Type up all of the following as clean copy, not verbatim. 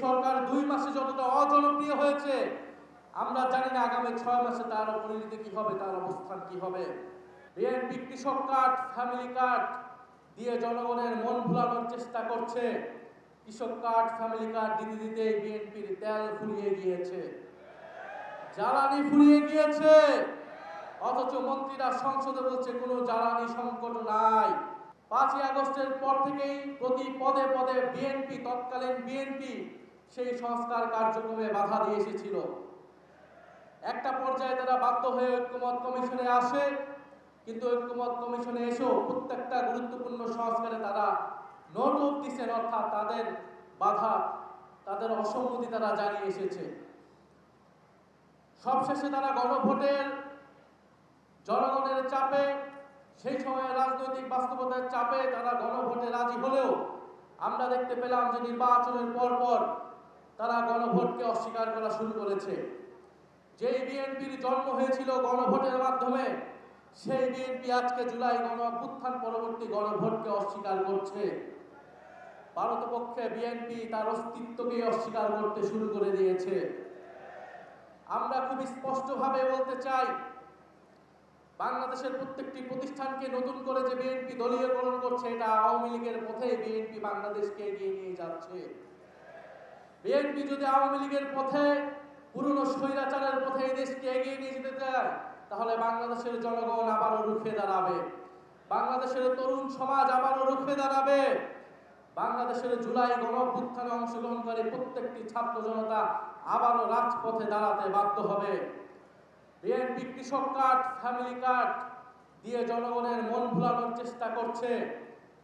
সরকার 2 মাসে যতটা অজনপ্রিয় হয়েছে, আমরা জানি না আগামী 6 মাসে তার পরিণতি কি হবে, তার অবস্থান কি হবে। বিএনপি কৃষক কার্ড, ফ্যামিলি কার্ড দিয়ে জনগণের মন ভুলানোর চেষ্টা করছে। কৃষক কার্ড, ফ্যামিলি কার্ড দিতে দিতে বিএনপির তেল ফুরিয়ে গিয়েছে, জ্বালানি ফুরিয়ে গিয়েছে। অথচ মন্ত্রীরা সংসদে বলছে কোনো জ্বালানি সংকট নাই। 5ই আগস্টের পর থেকেই প্রতি পদে পদে বিএনপি, তৎকালীন বিএনপি সেই সংস্কার কার্যক্রমে বাধা দিয়ে এসেছিল। একটা পর্যায়ে তারা বাধ্য হয়ে ঐক্যমত কমিশনে আসে, কিন্তু ঐক্যমত কমিশনে এসেও প্রত্যেকটা গুরুত্বপূর্ণ সংস্কারে তারা নোট অফ দিচ্ছেন, অর্থাৎ তাদের বাধা, তাদের অসম্মতি তারা জানিয়ে এসেছে। সবশেষে তারা গণভোটের জনগণের চাপে, সেই সময় রাজনৈতিক বাস্তবতার চাপে তারা গণভোটে রাজি হলেও আমরা দেখতে পেলাম যে নির্বাচনের পর তারা গণভোটকে অস্বীকার করা শুরু করেছে। যেই বিএনপির জন্ম হয়েছিল গণভোটের মাধ্যমে, সেই বিএনপি আজকে জুলাই গণ অভ্যুত্থান পরবর্তী গণভোটকে অস্বীকার করছে। ভারতপক্ষে বিএনপি তার অস্তিত্বকে অস্বীকার করতে শুরু করে দিয়েছে। আমরা খুব স্পষ্টভাবে বলতে চাই, বাংলাদেশের প্রত্যেকটি প্রতিষ্ঠানকে নতুন করে যে বিএনপি দলীয়করণ করছে, এটা আওয়ামী লীগের পথে বিএনপি বাংলাদেশকে এগিয়ে নিয়ে যাচ্ছে। বিএনপি যদি আওয়ামী লীগের পথে, পুরনো স্বৈরাচারের পথে এই দেশকে এগিয়ে নিয়ে যেতে চায়, তাহলে বাংলাদেশের জনগণ আবারও রুখে দাঁড়াবে, বাংলাদেশের তরুণ সমাজ আবারও রুখে দাঁড়াবে, বাংলাদেশের জুলাই গণ অভ্যুত্থানে অংশগ্রহণকারী প্রত্যেকটি ছাত্র জনতা আবারও রাজপথে দাঁড়াতে বাধ্য হবে। বিএনপি কৃষক কার্ড, ফ্যামিলি কার্ড দিয়ে জনগণের মন ভুলানোর চেষ্টা করছে।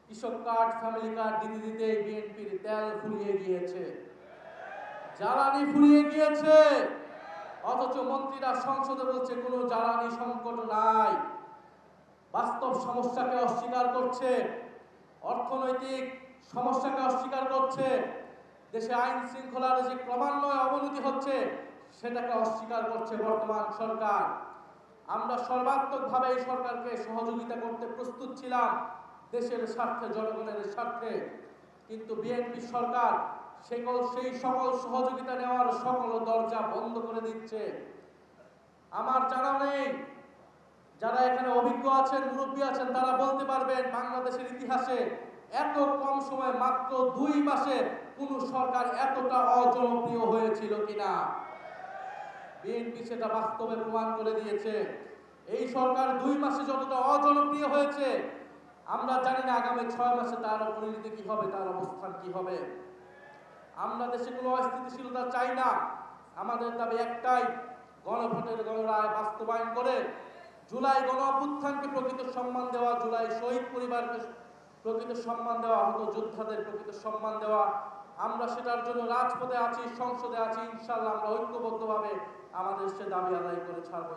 কৃষক কার্ড, ফ্যামিলি কার্ড দিতে দিতে বিএনপির তেল ফুরিয়ে গিয়েছে, জ্বালানি ফুরিয়ে গিয়েছে। অথচ মন্ত্রীরা সংসদে বলছে কোনো জ্বালানি সংকট নাই। বাস্তব সমস্যাকে অস্বীকার করছে, অর্থনৈতিক সমস্যাকে অস্বীকার করছে, দেশে আইন শৃঙ্খলার যে ক্রমান্বয়ে অবনতি হচ্ছে সেটাকে অস্বীকার করছে বর্তমান সরকার। আমরা সর্বাত্মকভাবে এই সরকারকে সহযোগিতা করতে প্রস্তুত ছিলাম, দেশের স্বার্থে, জনগণের স্বার্থে, কিন্তু বিএনপি সরকার সেই সকল সহযোগিতা নেওয়ার সকল দরজা বন্ধ করে দিচ্ছে। আমার জানা নেই, যারা এখানে অভিজ্ঞ আছেন, মুরব্বী আছেন, তারা বলতে পারবেন বাংলাদেশের ইতিহাসে এত কম সময়, মাত্র 2 মাসে কোন সরকার এতটা অজনপ্রিয় হয়েছিল কিনা। বিএনপি সেটা বাস্তবে প্রমাণ করে দিয়েছে। এই সরকার 2 মাসে যতটা অজনপ্রিয় হয়েছে, আমরা জানি না আগামী 6 মাসে তার পরিণতি কি হবে, তার অবস্থান কি হবে। আমরা দেশে কোনো অস্থিতিশীলতা চাই না। আমাদের দাবি একটাই, গণভোটের গণরায় বাস্তবায়ন করে জুলাই গণ অভ্যুত্থানকে প্রকৃত সম্মান দেওয়া, জুলাই শহীদ পরিবারকে প্রকৃত সম্মান দেওয়া, আহত যোদ্ধাদের প্রকৃত সম্মান দেওয়া। আমরা সেটার জন্য রাজপথে আছি, সংসদে আছি। ইনশাআল্লাহ আমরা ঐক্যবদ্ধভাবে আমাদের সে দাবি আদায় করে ছাড়ব।